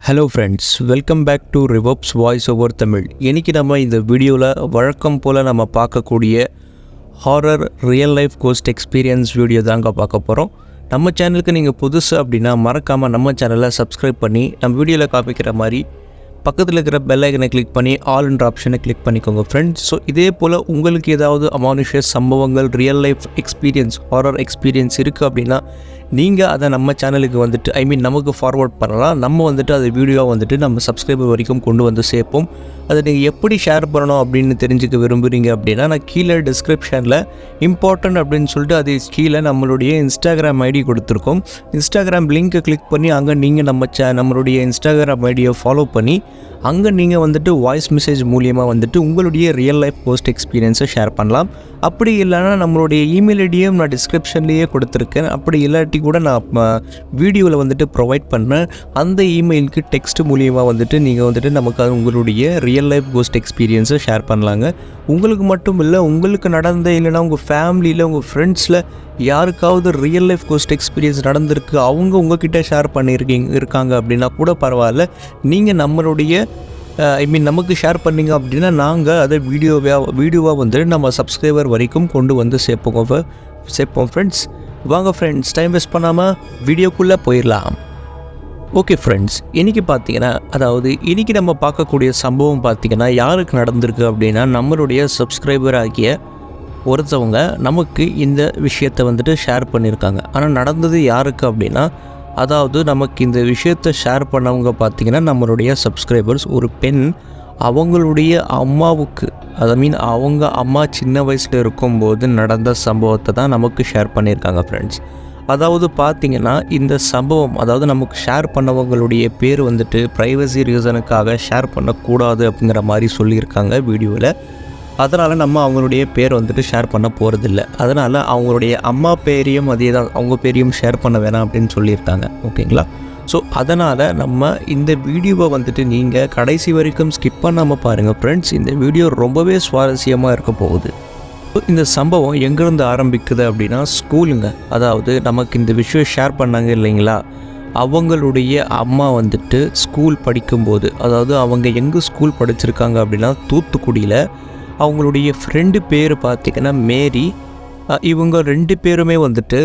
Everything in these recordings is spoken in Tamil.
Hello friends, welcome back to ரிவப்ஸ் வாய்ஸ் ஓவர் தமிழ். இன்றைக்கி நம்ம இந்த வீடியோவில் வழக்கம் போல் நம்ம பார்க்கக்கூடிய horror real life ghost experience video தாங்க பார்க்க போகிறோம். நம்ம சேனலுக்கு நீங்கள் புதுசு அப்படின்னா மறக்காமல் நம்ம சேனலை சப்ஸ்கிரைப் பண்ணி நம்ம வீடியோவில் காமிக்கிற மாதிரி பக்கத்தில் இருக்கிற பெல் ஐக்கனை கிளிக் பண்ணி ஆல்ன்ற ஆப்ஷனை கிளிக் பண்ணிக்கோங்க ஃப்ரெண்ட்ஸ். ஸோ இதே போல் உங்களுக்கு ஏதாவது அமானுஷியஸ் சம்பவங்கள் real life experience horror experience இருக்குது அப்படின்னா நீங்கள் அதை நம்ம சேனலுக்கு வந்துட்டு நமக்கு ஃபார்வர்ட் பண்ணலாம். நம்ம வந்துட்டு அதை வீடியோவை வந்துட்டு நம்ம சப்ஸ்கிரைபர் வரைக்கும் கொண்டு வந்து சேர்ப்போம். அதை நீங்கள் எப்படி ஷேர் பண்ணணும் அப்படின்னு தெரிஞ்சுக்க விரும்புகிறீங்க அப்படின்னா நான் கீழே டிஸ்கிரிப்ஷனில் இம்பார்ட்டன்ட் அப்படின்னு சொல்லிட்டு அது கீழே நம்மளுடைய இன்ஸ்டாகிராம் ஐடி கொடுத்துருக்கோம். இன்ஸ்டாகிராம் லிங்க்கை கிளிக் பண்ணி அங்கே நீங்கள் நம்மளுடைய இன்ஸ்டாகிராம் ஐடியை ஃபாலோ பண்ணி அங்கே நீங்கள் வந்துட்டு வாய்ஸ் மெசேஜ் மூலியமாக வந்துட்டு உங்களுடைய ரியல் லைஃப் போஸ்ட் எக்ஸ்பீரியன்ஸை ஷேர் பண்ணலாம். அப்படி இல்லைனா நம்மளுடைய இமெயில் ஐடியும் நான் டிஸ்கிரிப்ஷன்லேயே கொடுத்துருக்கேன். அப்படி இல்லாட்டி கூட நான் வீடியோவில் வந்துட்டு ப்ரொவைட் பண்ணேன். அந்த இமெயிலுக்கு டெக்ஸ்ட் மூலியமாக வந்துட்டு நீங்கள் வந்துட்டு நமக்கு உங்களுடைய ரியல் லைஃப் கோஸ்ட் எக்ஸ்பீரியன்ஸை ஷேர் பண்ணலாங்க. உங்களுக்கு மட்டும் இல்லை, உங்களுக்கு நடந்த இல்லைனா உங்கள் ஃபேமிலியில் உங்கள் ஃப்ரெண்ட்ஸில் யாருக்காவது ரியல் லைஃப் கோஸ்ட் எக்ஸ்பீரியன்ஸ் நடந்திருக்கு, அவங்க உங்ககிட்ட ஷேர் இருக்காங்க அப்படின்னா கூட பரவாயில்ல. நீங்கள் நம்மளுடைய நமக்கு ஷேர் பண்ணிங்க அப்படின்னா நாங்கள் அதை வீடியோவாக வந்துட்டு நம்ம சப்ஸ்கிரைபர் வரைக்கும் கொண்டு வந்து சேர்ப்போம் ஃப்ரெண்ட்ஸ். வாங்க ஃப்ரெண்ட்ஸ், டைம் வேஸ்ட் பண்ணாமல் வீடியோக்குள்ளே போயிடலாம். ஓகே ஃப்ரெண்ட்ஸ், இன்றைக்கி இன்றைக்கி நம்ம பார்க்கக்கூடிய சம்பவம் பார்த்திங்கன்னா யாருக்கு நடந்திருக்கு அப்படின்னா நம்மளுடைய சப்ஸ்கிரைபர் ஆகிய ஒருத்தவங்க நமக்கு இந்த விஷயத்தை வந்துட்டு ஷேர் பண்ணியிருக்காங்க. ஆனால் நடந்தது யாருக்கு அப்படின்னா நமக்கு இந்த விஷயத்தை ஷேர் பண்ணவங்க பார்த்திங்கன்னா நம்மளுடைய சப்ஸ்கிரைபர்ஸ் ஒரு பெண். அவங்களுடைய அம்மாவுக்கு அவங்க அம்மா சின்ன வயசில் இருக்கும்போது நடந்த சம்பவத்தை தான் நமக்கு ஷேர் பண்ணியிருக்காங்க ஃப்ரெண்ட்ஸ். பார்த்திங்கன்னா இந்த சம்பவம் நமக்கு ஷேர் பண்ணவங்களுடைய பேர் வந்துட்டு ப்ரைவசி ரீசனுக்காக ஷேர் பண்ணக்கூடாது அப்படிங்கிற மாதிரி சொல்லியிருக்காங்க வீடியோவில். அதனால் நம்ம அவங்களுடைய பேர் வந்துட்டு ஷேர் பண்ண போகிறதில்ல. அதனால் அவங்களுடைய அம்மா பேரையும் அதே தான் அவங்க பேரையும் ஷேர் பண்ண வேணாம் அப்படின்னு சொல்லியிருக்காங்க. ஓகேங்களா? ஸோ அதனால் நம்ம இந்த வீடியோவை வந்துட்டு நீங்கள் கடைசி வரைக்கும் ஸ்கிப் பண்ணாமல் பாருங்கள் ஃப்ரெண்ட்ஸ். இந்த வீடியோ ரொம்பவே சுவாரஸ்யமாக இருக்க போகுது. இந்த சம்பவம் எங்கேருந்து ஆரம்பிக்குது அப்படின்னா ஸ்கூலுங்க. நமக்கு இந்த விஷயம் ஷேர் பண்ணாங்க இல்லைங்களா, அவங்களுடைய அம்மா வந்துட்டு ஸ்கூல் படிக்கும்போது அவங்க எங்கே ஸ்கூல் படிச்சிருக்காங்க அப்படின்னா தூத்துக்குடியில். அவங்களுடைய ஃப்ரெண்டு பேர் பார்த்திங்கன்னா மேரி. இவங்க 2 பேருமே வந்துட்டு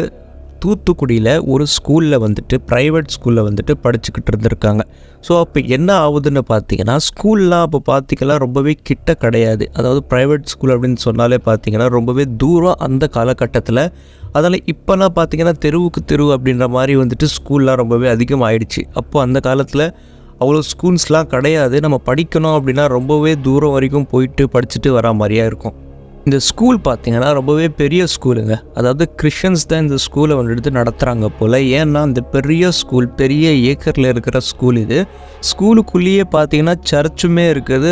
தூத்துக்குடியில் ஒரு ஸ்கூலில் வந்துட்டு ப்ரைவேட் ஸ்கூலில் வந்துட்டு படிச்சுக்கிட்டு இருந்திருக்காங்க. ஸோ அப்போ என்ன ஆகுதுன்னு பார்த்திங்கன்னா ஸ்கூல்லாம் அப்போ பார்த்திங்கன்னா ரொம்பவே கிட்ட கிடையாது. ப்ரைவேட் ஸ்கூல் அப்படின்னு சொன்னாலே பார்த்திங்கன்னா ரொம்பவே தூரம் அந்த காலகட்டத்தில். அதனால் இப்போலாம் பார்த்திங்கன்னா தெருவுக்கு தெரு அப்படின்ற மாதிரி வந்துட்டு ஸ்கூல்லாம் ரொம்பவே அதிகமாகிடுச்சு. அப்போது அந்த காலத்தில் அவ்வளோ ஸ்கூல்ஸ்லாம் கிடையாது. நம்ம படிக்கணும் அப்படின்னா ரொம்பவே தூரம் வரைக்கும் போயிட்டு படிச்சுட்டு வர மாதிரியா இருக்கும். இந்த ஸ்கூல் பார்த்திங்கன்னா ரொம்பவே பெரிய ஸ்கூலுங்க. கிறிஸ்டியன்ஸ் தான் இந்த ஸ்கூலை வந்துட்டு நடத்துகிறாங்க போல். ஏன்னா இந்த பெரிய ஸ்கூல், பெரிய ஏக்கரில் இருக்கிற ஸ்கூல் இது. ஸ்கூலுக்குள்ளேயே பார்த்திங்கன்னா சர்ச்சுமே இருக்குது.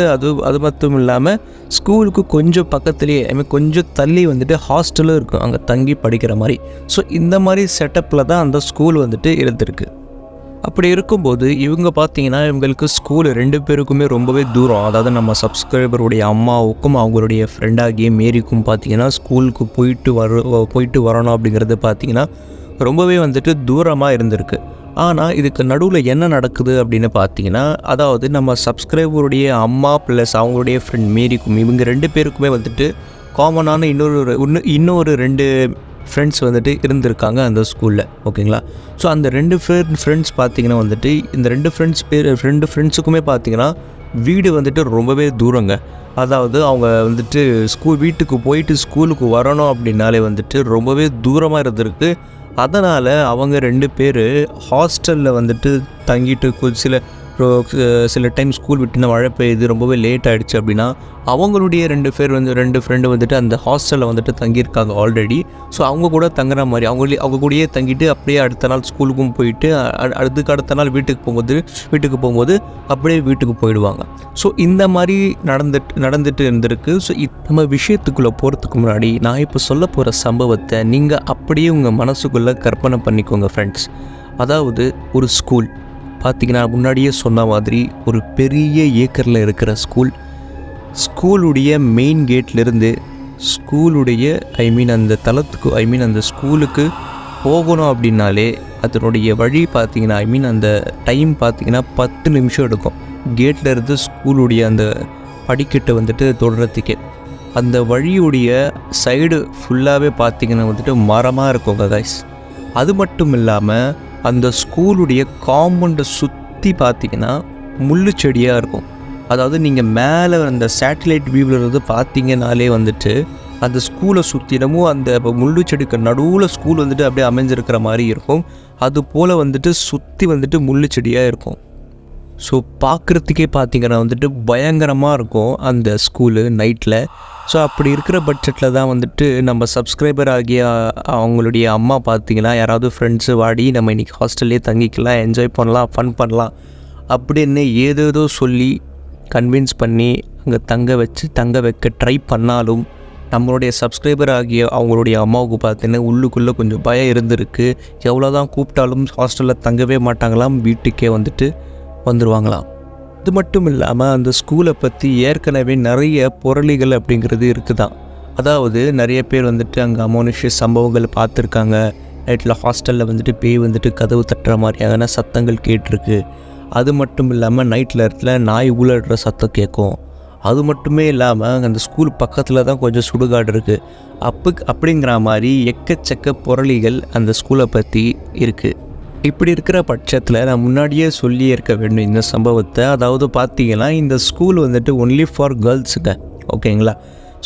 அது மட்டும் இல்லாமல் ஸ்கூலுக்கு கொஞ்சம் பக்கத்துலேயே கொஞ்சம் தள்ளி வந்துட்டு ஹாஸ்டலும் இருக்கும், அங்கே தங்கி படிக்கிற மாதிரி. ஸோ இந்த மாதிரி செட்டப்பில் தான் அந்த ஸ்கூல் வந்துட்டு இருந்திருக்கு. அப்படி இருக்கும்போது இவங்க பார்த்திங்கன்னா இவங்களுக்கு ஸ்கூல் 2 பேருக்குமே ரொம்பவே தூரம். நம்ம சப்ஸ்கிரைபருடைய அம்மாவுக்கும் அவங்களுடைய ஃப்ரெண்டாகிய மேரிக்கும் பார்த்திங்கன்னா ஸ்கூலுக்கு போயிட்டு வரணும் அப்படிங்கிறது பார்த்திங்கன்னா ரொம்பவே வந்துட்டு தூரமாக இருந்திருக்கு. ஆனால் இதுக்கு நடுவில் என்ன நடக்குது அப்படின்னு பார்த்திங்கன்னா நம்ம சப்ஸ்கிரைபருடைய அம்மா ப்ளஸ் அவங்களுடைய ஃப்ரெண்ட் மேரிக்கும் இவங்க 2 பேருக்குமே வந்துட்டு காமனான இன்னொரு 2 ஃப்ரெண்ட்ஸ் வந்துட்டு இருந்திருக்காங்க அந்த ஸ்கூலில். ஓகேங்களா? ஸோ அந்த 2 ஃப்ரெண்ட்ஸ் பார்த்திங்கன்னா வந்துட்டு இந்த 2 ஃப்ரெண்ட்ஸுக்குமே பார்த்திங்கன்னா வீடு வந்துட்டு ரொம்பவே தூரங்க. அவங்க வந்துட்டு வீட்டுக்கு போயிட்டு ஸ்கூலுக்கு வரணும் அப்படின்னாலே வந்துட்டு ரொம்பவே தூரமாக இருந்திருக்கு. அதனால் அவங்க 2 பேர் ஹாஸ்டலில் வந்துட்டு தங்கிட்டு சில டைம் ஸ்கூல் விட்டு மழை பெய்யுது, ரொம்பவே லேட் ஆகிடுச்சு அப்படின்னா அவங்களுடைய 2 ஃப்ரெண்டு வந்துட்டு அந்த ஹாஸ்டலில் வந்துட்டு தங்கியிருக்காங்க ஆல்ரெடி. ஸோ அவங்க கூட தங்குற மாதிரி அவங்க கூடயே தங்கிட்டு அப்படியே அடுத்த நாள் ஸ்கூலுக்கும் போயிட்டு அடுத்த நாள் வீட்டுக்கு போகும்போது அப்படியே வீட்டுக்கு போயிடுவாங்க. ஸோ இந்த மாதிரி நடந்துட்டு இருந்திருக்கு. ஸோ நம்ம விஷயத்துக்குள்ளே போகிறதுக்கு முன்னாடி நான் இப்போ சொல்ல போகிற சம்பவத்தை நீங்கள் அப்படியே உங்கள் மனசுக்குள்ளே கற்பனை பண்ணிக்கோங்க ஃப்ரெண்ட்ஸ். ஒரு ஸ்கூல் பார்த்திங்கன்னா முன்னாடியே சொன்ன மாதிரி ஒரு பெரிய ஏக்கரில் இருக்கிற ஸ்கூலுடைய மெயின் கேட்லேருந்து ஸ்கூலுடைய அந்த தளத்துக்கு அந்த ஸ்கூலுக்கு போகணும் அப்படின்னாலே அதனுடைய வழி பார்த்திங்கன்னா அந்த டைம் பார்த்திங்கன்னா 10 நிமிஷம் எடுக்கும். கேட்டில் இருந்து ஸ்கூலுடைய அந்த படிக்கட்டு வந்துட்டு தொடுறதுக்கே. அந்த வழியுடைய சைடு ஃபுல்லாகவே பார்த்திங்கன்னா மரமாக இருக்குங்க கைஸ். அது மட்டும் இல்லாமல் அந்த ஸ்கூலுடைய காம்பவுண்டை சுற்றி பார்த்திங்கன்னா முள்ளு செடியாக இருக்கும். அதாவது நீங்கள் மேலே அந்த சேட்டலைட் வியூவில் இருந்து பார்த்தீங்கனாலே அந்த ஸ்கூலை சுற்றினமும் அந்த முள்ளு செடிக்கு நடுவில் ஸ்கூல் அப்படியே அமைஞ்சிருக்கிற மாதிரி இருக்கும். அது போல் சுற்றி முள்ளு செடியாக இருக்கும். ஸோ பார்க்குறதுக்கே பார்த்தீங்கன்னா பயங்கரமாக இருக்கும் அந்த ஸ்கூலு நைட்டில். ஸோ அப்படி இருக்கிற பட்ஜெட்டில் தான் நம்ம சப்ஸ்கிரைபர் ஆகிய அவங்களுடைய அம்மா பார்த்தீங்கன்னா யாராவது ஃப்ரெண்ட்ஸு வாடி நம்ம இன்றைக்கி ஹாஸ்டல்லே தங்கிக்கலாம், என்ஜாய் பண்ணலாம், ஃபன் பண்ணலாம் அப்படின்னு ஏதேதோ சொல்லி கன்வின்ஸ் பண்ணி அங்கே தங்க வைக்க ட்ரை பண்ணாலும் நம்மளுடைய சப்ஸ்கிரைபர் ஆகிய அவங்களுடைய அம்மாவுக்கு பார்த்தீங்கன்னா உள்ளுக்குள்ளே கொஞ்சம் பயம் இருந்திருக்கு. எவ்வளோ தான் கூப்பிட்டாலும் ஹாஸ்டலில் தங்கவே மாட்டாங்களாம், வீட்டுக்கே வந்துடுவாங்களாம். இது மட்டும் இல்லாமல் அந்த ஸ்கூலை பற்றி ஏற்கனவே நிறைய புரளிகள் அப்படிங்கிறது இருக்குதான். அதாவது நிறைய பேர் அங்கே அமானுஷ்ய சம்பவங்கள் பார்த்துருக்காங்க. நைட்டில் ஹாஸ்டலில் பேய் கதவு தட்டுற மாதிரியான சத்தங்கள் கேட்டிருக்கு. அது மட்டும் இல்லாமல் நைட்டில் இடத்துல நாய் ஊழல்ற சத்தம் கேட்கும். அது மட்டுமே இல்லாமல் அந்த ஸ்கூல் பக்கத்தில் தான் கொஞ்சம் சுடுகாடு இருக்குது. அப்படிங்கிற மாதிரி எக்கச்சக்க புரளிகள் அந்த ஸ்கூலை பற்றி இருக்குது. இப்படி இருக்கிற பட்சத்தில் நான் முன்னாடியே சொல்லி இருக்க வேண்டும் இந்த சம்பவத்தை. அதாவது பார்த்தீங்கன்னா இந்த ஸ்கூல் ஒன்லி ஃபார் கேர்ள்ஸுங்க, ஓகேங்களா?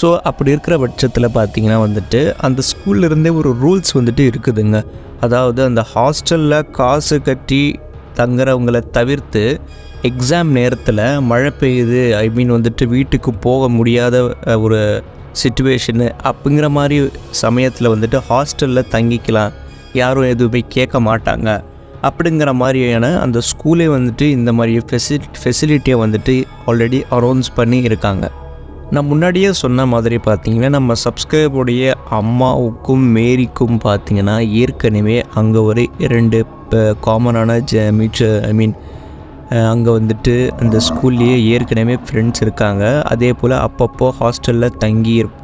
ஸோ அப்படி இருக்கிற பட்சத்தில் பார்த்தீங்கன்னா அந்த ஸ்கூல்லேருந்தே ஒரு ரூல்ஸ் இருக்குதுங்க. அதாவது அந்த ஹாஸ்டலில் காசு கட்டி தங்குறவங்களை தவிர்த்து எக்ஸாம் நேரத்தில் மழை பெய்யுது, வீட்டுக்கு போக முடியாத ஒரு சிச்சுவேஷனு அப்படிங்கிற மாதிரி சமயத்தில் ஹாஸ்டலில் தங்கிக்கலாம், யாரும் எதுவுமே கேட்க மாட்டாங்க அப்படிங்கிற மாதிரியான அந்த ஸ்கூலே இந்த மாதிரி ஃபெசிலிட்டியை ஆல்ரெடி அரௌன்ஸ் பண்ணி இருக்காங்க. நான் முன்னாடியே சொன்ன மாதிரி பார்த்தீங்கன்னா நம்ம சப்ஸ்கிரைபருடைய அம்மாவுக்கும் மேரிக்கும் பார்த்தீங்கன்னா ஏற்கனவே அங்கே ஒரு 2 காமனான அங்கே அந்த ஸ்கூல்லையே ஏற்கனவே ஃப்ரெண்ட்ஸ் இருக்காங்க. அதே போல் அப்பப்போ ஹாஸ்டலில்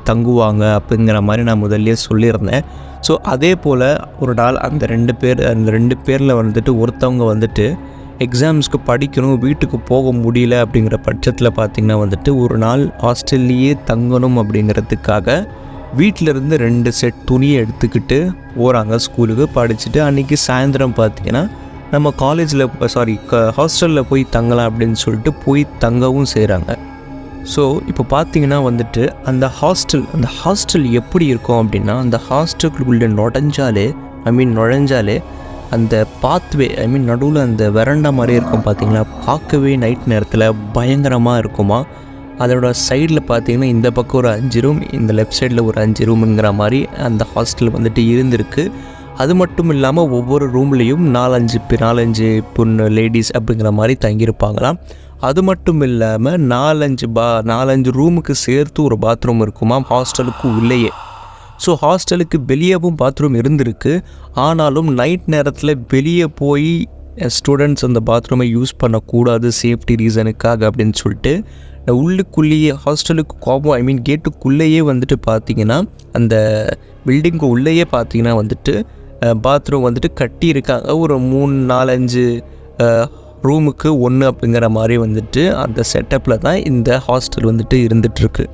தங்குவாங்க அப்படிங்கிற மாதிரி நான் முதல்ல சொல்லியிருந்தேன். ஸோ அதே போல் ஒரு நாள் அந்த 2 பேரில் ஒருத்தவங்க எக்ஸாம்ஸ்க்கு படிக்கணும், வீட்டுக்கு போக முடியல அப்படிங்கிற பட்சத்தில் பார்த்திங்கன்னா ஒரு நாள் ஹாஸ்டல்லையே தங்கணும் அப்படிங்கிறதுக்காக வீட்டிலேருந்து 2 செட் துணியை எடுத்துக்கிட்டு போகிறாங்க ஸ்கூலுக்கு. படிச்சுட்டு அன்றைக்கி சாயந்தரம் பார்த்திங்கன்னா நம்ம ஹாஸ்டலில் போய் தங்கலாம் அப்படின்னு சொல்லிட்டு போய் தங்கவும் செய்கிறாங்க. ஸோ இப்போ பார்த்திங்கன்னா அந்த ஹாஸ்டல் எப்படி இருக்கும் அப்படின்னா அந்த ஹாஸ்டலுக்குள்ளே நுழைஞ்சாலே அந்த பாத்வே நடுவில் அந்த வெரண்டா மாதிரி இருக்கும் பார்த்தீங்களா, பார்க்கவே நைட் நேரத்தில் பயங்கரமாக இருக்குமா. அதோட சைடில் பார்த்தீங்கன்னா இந்த பக்கம் ஒரு 5 ரூம், இந்த லெஃப்ட் சைடில் ஒரு 5 ரூமுங்கிற மாதிரி அந்த ஹாஸ்டல் இருந்திருக்கு. அது மட்டும் இல்லாமல் ஒவ்வொரு ரூம்லேயும் 4-5 பொண்ணு லேடிஸ் அப்படிங்கிற மாதிரி தங்கியிருப்பாங்களாம். அது மட்டும் இல்லாமல் 4-5 ரூமுக்கு சேர்த்து ஒரு பாத்ரூம் இருக்குமா ஹாஸ்டலுக்கு உள்ளேயே. ஸோ ஹாஸ்டலுக்கு வெளியவும் பாத்ரூம் இருந்திருக்கு. ஆனாலும் நைட் நேரத்தில் வெளியே போய் ஸ்டூடெண்ட்ஸ் அந்த பாத்ரூமை யூஸ் பண்ணக்கூடாது சேஃப்டி ரீசனுக்காக அப்படின்னு சொல்லிட்டு உள்ளுக்குள்ளேயே ஹாஸ்டலுக்கு கேட்டுக்குள்ளேயே பார்த்திங்கன்னா அந்த பில்டிங்கு உள்ளேயே பார்த்திங்கன்னா பாத்ரூம் கட்டியிருக்காங்க. ஒரு 3-4-5 ரூமுக்கு 1 அப்படிங்கிற மாதிரி அந்த செட்டப்பில் தான் இந்த ஹாஸ்டல் இருந்துகிட்ருக்கு.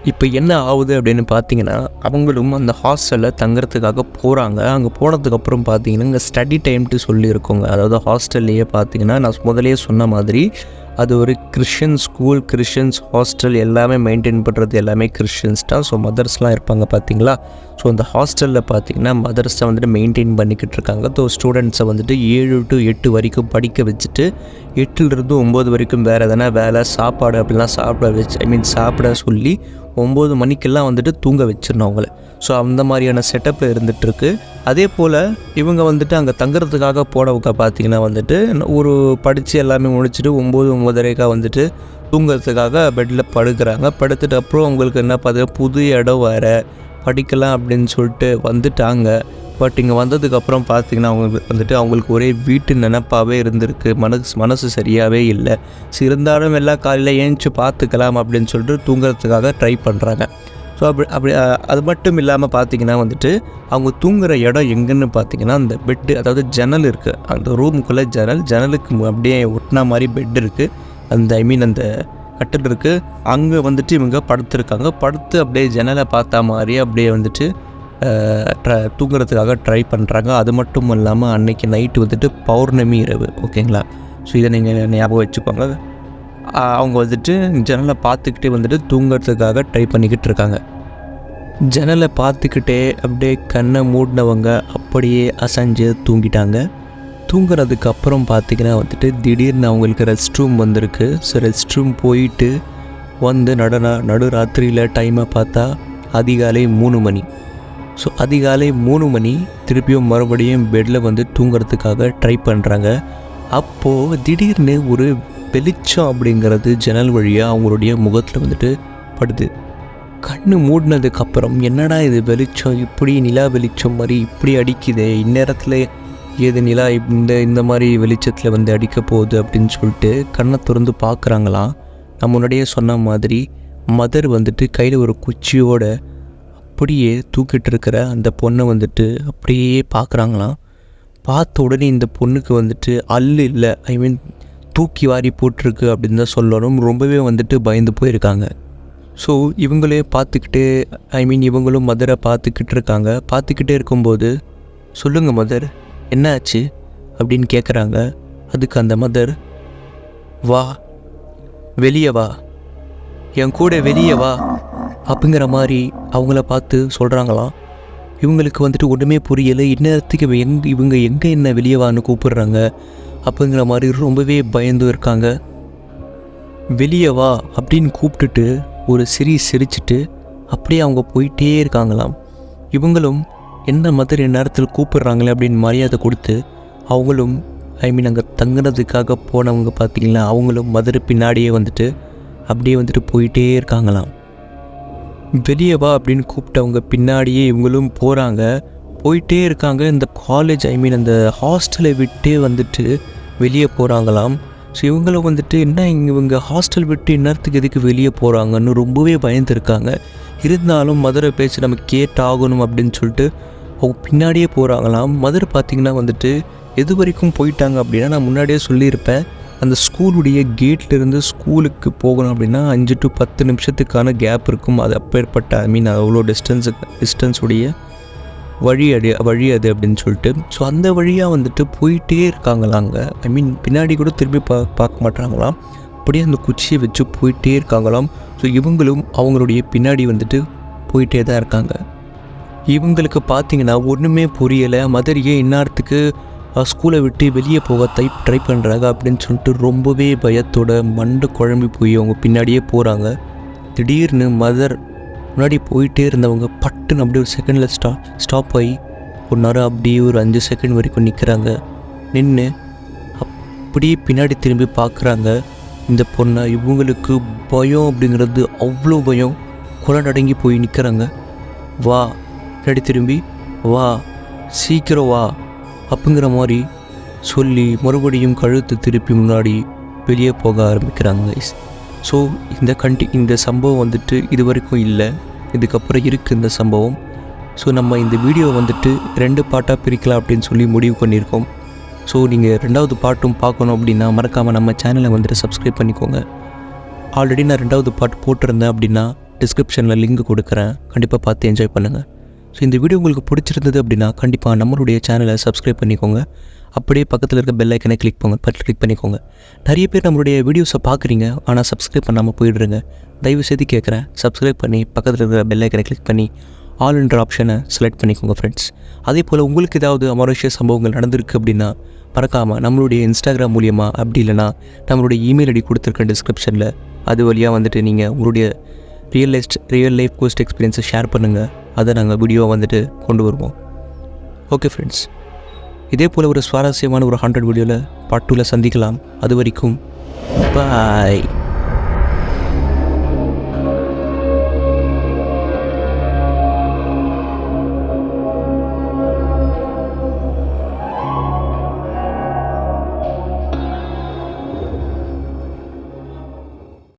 இப்போ என்ன ஆகுது அப்படின்னு பார்த்தீங்கன்னா அவங்களும் அந்த ஹாஸ்டலில் தங்குறதுக்காக போகிறாங்க. அங்கே போனதுக்கப்புறம் பார்த்தீங்கன்னா இங்கே ஸ்டடி டைம்ட்டு சொல்லியிருக்கோங்க. அதாவது ஹாஸ்டல்லையே பார்த்தீங்கன்னா நான் முதலே சொன்ன மாதிரி அது ஒரு கிறிஸ்டியன் ஸ்கூல், கிறிஸ்டியன்ஸ் ஹாஸ்டல், எல்லாமே மெயின்டைன் பண்ணுறது எல்லாமே கிறிஸ்டியன்ஸ் தான். ஸோ மதர்ஸ்லாம் இருப்பாங்க பார்த்தீங்களா. ஸோ அந்த ஹாஸ்டலில் பார்த்தீங்கன்னா மதர்ஸை மெயின்டைன் பண்ணிக்கிட்டு இருக்காங்க. ஸோ ஸ்டூடெண்ட்ஸை 7 to 8 வரைக்கும் படிக்க வச்சுட்டு 8லிருந்து 9 வரைக்கும் வேறு எதனா வேலை சாப்பாடு அப்படிலாம் சாப்பிட சொல்லி 9 மணிக்கெல்லாம் தூங்க வச்சிடணும் அவங்கள. ஸோ அந்த மாதிரியான செட்டப்பில் இருந்துகிட்ருக்கு. அதே போல் இவங்க அங்கே தங்குறதுக்காக போனவங்க பார்த்திங்கன்னா ஒரு படித்து எல்லாமே முடிச்சுட்டு 9-9:30 தூங்குறதுக்காக பெட்டில் படுக்கிறாங்க. படுத்துட்டு அப்புறம் அவங்களுக்கு என்ன பார்த்தீங்கன்னா புது இடம் வேறு, படிக்கலாம் அப்படின்னு சொல்லிட்டு வந்துட்டாங்க. பட் இங்கே வந்ததுக்கப்புறம் பார்த்திங்கன்னா அவங்க அவங்களுக்கு ஒரே வீட்டு நினப்பாகவே இருந்திருக்கு. மனசு சரியாகவே இல்லை. இருந்தாலும் எல்லாம் காலையில் ஏஞ்சி பார்த்துக்கலாம் அப்படின்னு சொல்லிட்டு தூங்குறதுக்காக ட்ரை பண்ணுறாங்க. ஸோ அப்படி அது மட்டும் இல்லாமல் பார்த்திங்கன்னா வந்துட்டு அவங்க தூங்குகிற இடம் எங்கன்னு பார்த்திங்கன்னா அந்த பெட்டு, அதாவது ஜன்னல் இருக்குது அந்த ரூமுக்குள்ளே, ஜன்னலுக்கு அப்படியே ஒட்டினா மாதிரி பெட் இருக்குது, அந்த கட்டில் இருக்குது. அங்கே வந்துட்டு இவங்க படுத்துருக்காங்க. படுத்து அப்படியே ஜன்னலை பார்த்தா மாதிரி அப்படியே வந்துட்டு தூங்குறதுக்காக ட்ரை பண்ணுறாங்க. அது மட்டும் இல்லாமல் அன்றைக்கி நைட்டு வந்துட்டு பௌர்ணமி இரவு, ஓகேங்களா? ஸோ இதை நீங்கள் ஞாபகம் வச்சுக்கோங்க. அவங்க வந்துட்டு ஜன்னலை பார்த்துக்கிட்டே வந்துட்டு தூங்குறதுக்காக ட்ரை பண்ணிக்கிட்டு இருக்காங்க. ஜன்னலை பார்த்துக்கிட்டே அப்படியே கண்ணை மூடினவங்க அப்படியே அசைஞ்சு தூங்கிட்டாங்க. தூங்குறதுக்கு அப்புறம் பார்த்திங்கன்னா வந்துட்டு திடீர்னு அவங்களுக்கு ரெஸ்ட் ரூம் வந்திருக்கு. ஸோ ரெஸ்ட் ரூம் போயிட்டு வந்து நடுராத்திரியில் டைமை பார்த்தா அதிகாலை 3 மணி. ஸோ அதிகாலை 3 மணி திருப்பியும் மறுபடியும் பெட்டில் வந்து தூங்குறதுக்காக ட்ரை பண்ணுறாங்க. அப்போது திடீர்னு ஒரு வெளிச்சம் அப்படிங்கிறது ஜன்னல் வழியாக அவங்களுடைய முகத்தில் வந்துட்டு படுது. கண்ணு மூடினதுக்கப்புறம் என்னடா இது வெளிச்சம், இப்படி நிலா வெளிச்சம் மாதிரி இப்படி அடிக்குதே, இந்நேரத்தில் ஏது நிலா இந்த மாதிரி வெளிச்சத்தில் வந்து அடிக்க போகுது அப்படின்னு சொல்லிட்டு கண்ணை திறந்து பார்க்குறாங்களாம். நான் முன்னாடியே சொன்ன மாதிரி மதர் வந்துட்டு கையில் ஒரு குச்சியோட அப்படியே தூக்கிட்டு இருக்கிற அந்த பொண்ணை வந்துட்டு அப்படியே பார்க்குறாங்களாம். பார்த்த உடனே இந்த பொண்ணுக்கு வந்துட்டு இல்லை, தூக்கி வாரி போட்டிருக்கு அப்படின்னு தான் சொல்லணும். ரொம்பவே வந்துட்டு பயந்து போயிருக்காங்க. ஸோ இவங்களே பார்த்துக்கிட்டே இவங்களும் மதரை பார்த்துக்கிட்டு இருக்காங்க. பார்த்துக்கிட்டே இருக்கும்போது சொல்லுங்கள் மதர், என்ன ஆச்சு அப்படின்னு கேட்குறாங்க. அதுக்கு அந்த மதர், வா வெளியே வா, என் கூட வெளியே வா அப்படிங்கிற மாதிரி அவங்கள பார்த்து சொல்கிறாங்களாம். இவங்களுக்கு வந்துட்டு ஒன்றுமே புரியலை. இந்நேரத்துக்கு இவங்க எங்கே என்ன வெளியே வான்னு கூப்பிடுறாங்க அப்படிங்கிற மாதிரி ரொம்பவே பயந்து இருக்காங்க. வெளியே வா அப்படின்னு கூப்பிட்டுட்டு ஒரு சிரிச்சிட்டு அப்படியே அவங்க போயிட்டே இருக்காங்களாம். இவங்களும் என்ன மதர் நேரத்தில் கூப்பிடுறாங்களே அப்படின்னு மரியாதை கொடுத்து அவங்களும் அங்கே தங்குறதுக்காக போனவங்க பார்த்திங்கன்னா அவங்களும் மதர் பின்னாடியே வந்துட்டு அப்படியே வந்துட்டு போயிட்டே இருக்காங்களாம். வெளியே வா அப்படின்னு கூப்பிட்டவங்க பின்னாடியே இவங்களும் போயிட்டே இருக்காங்க. இந்த காலேஜ் அந்த ஹாஸ்டலை விட்டே வந்துட்டு வெளியே போகிறாங்களாம். ஸோ இவங்களும் வந்துட்டு என்ன இவங்க ஹாஸ்டல் விட்டு இந்நேரத்துக்கு எதுக்கு வெளியே போகிறாங்கன்னு ரொம்பவே பயந்துருக்காங்க. இருந்தாலும் மதரை பேச்சு நம்ம கேட்டாகணும் அப்படின்னு சொல்லிட்டு அவங்க பின்னாடியே போகிறாங்களாம். மதர் பார்த்திங்கன்னா வந்துட்டு எது வரைக்கும் போயிட்டாங்க அப்படின்னா, நான் முன்னாடியே சொல்லியிருப்பேன், அந்த ஸ்கூலுடைய கேட்லேருந்து ஸ்கூலுக்கு போகணும் அப்படின்னா 5 to 10 நிமிஷத்துக்கான கேப் இருக்கும். அது அப்பேற்பட்ட அவ்வளோ டிஸ்டன்ஸுடைய வழி அது அப்படின்னு சொல்லிட்டு. ஸோ அந்த வழியாக வந்துட்டு போயிட்டே இருக்காங்களாங்க. பின்னாடி கூட திரும்பி பார்க்க மாட்டாங்களாம். அப்படியே அந்த குச்சியை வச்சு போயிட்டே இருக்காங்களாம். ஸோ இவங்களும் அவங்களுடைய பின்னாடி வந்துட்டு போயிட்டே தான் இருக்காங்க. இவங்களுக்கு பார்த்திங்கன்னா ஒன்றுமே புரியலை. மதர் ஏன் இந்நேரத்துக்கு ஸ்கூலை விட்டு வெளியே போக ட்ரை பண்ணுறாங்க அப்படின்னு சொல்லிட்டு ரொம்பவே பயத்தோட மண்டை குழம்பி போய் அவங்க பின்னாடியே போகிறாங்க. திடீர்னு மதர் முன்னாடி போயிட்டே இருந்தவங்க பட்டுன்னு அப்படியே ஒரு செகண்டில் ஸ்டாப் ஆகி ஒரு நேரம் அப்படியே ஒரு 5 செகண்ட் வரைக்கும் நிற்கிறாங்க. நின்று அப்படியே பின்னாடி திரும்பி பார்க்குறாங்க இந்த பொண்ணை. இவங்களுக்கு பயம் அப்படிங்கிறது அவ்வளோ பயம், குரடடங்கி போய் நிற்கிறாங்க. வா, பின்னாடி திரும்பி வா, சீக்கிரம் வா அப்படிங்கிற மாதிரி சொல்லி மறுபடியும் கழுத்து திருப்பி முன்னாடி வெளியே போக ஆரம்பிக்கிறாங்க. ஸோ இந்த சம்பவம் வந்துட்டு இது வரைக்கும் இல்லை, இதுக்கப்புறம் இருக்குது இந்த சம்பவம். ஸோ நம்ம இந்த வீடியோ வந்துட்டு 2 பார்ட்டாக பிரிக்கலாம் அப்படின்னு சொல்லி முடிவு பண்ணியிருக்கோம். ஸோ நீங்கள் 2வது பார்ட்டும் பார்க்கணும் அப்படின்னா மறக்காமல் நம்ம சேனலை வந்துட்டு சப்ஸ்கிரைப் பண்ணிக்கோங்க. ஆல்ரெடி நான் 2வது பார்ட் போட்டிருந்தேன் அப்படின்னா டிஸ்கிரிப்ஷனில் லிங்க் கொடுக்குறேன், கண்டிப்பாக பார்த்து என்ஜாய் பண்ணுங்கள். ஸோ இந்த வீடியோ உங்களுக்கு பிடிச்சிருந்தது அப்படின்னா கண்டிப்பாக நம்மளுடைய சேனலை சப்ஸ்கிரைப் பண்ணிக்கோங்க. அப்படியே பக்கத்தில் இருக்க பெல் ஐக்கனை கிளிக் பண்ணிக்கோங்க. நிறைய பேர் நம்மளுடைய வீடியோஸை பார்க்குறீங்க, ஆனால் சப்ஸ்கிரைப் பண்ணாமல் போயிடுறீங்க. தயவு செய்து கேட்குறேன், சப்ஸ்கிரைப் பண்ணி பக்கத்தில் இருக்கிற பெல் ஐக்கனை கிளிக் பண்ணி ஆல் என்ற ஆப்ஷனை செலக்ட் பண்ணிக்கோங்க ஃப்ரெண்ட்ஸ். அதே போல் உங்களுக்கு ஏதாவது அமானுஷ்ய சம்பவங்கள் நடந்திருக்கு அப்படின்னா மறக்காமல் நம்மளுடைய இன்ஸ்டாகிராம் மூலியமாக, அப்படி இல்லைனா நம்மளுடைய இமெயில் ஐடி கொடுத்துருக்க டிஸ்கிரிப்ஷனில் அது வழியாக வந்துட்டு நீங்கள் உங்களுடைய ரியல் லைஃப் கோஸ்ட் எக்ஸ்பீரியன்ஸை ஷேர் பண்ணுங்கள். அதை நாங்கள் வீடியோவை வந்துட்டு கொண்டு வருவோம். ஓகே ஃப்ரெண்ட்ஸ், இதே போல் ஒரு சுவாரஸ்யமான ஒரு 100 வீடியோவில் பார்ட் 2ல் சந்திக்கலாம். அது வரைக்கும் பாய்.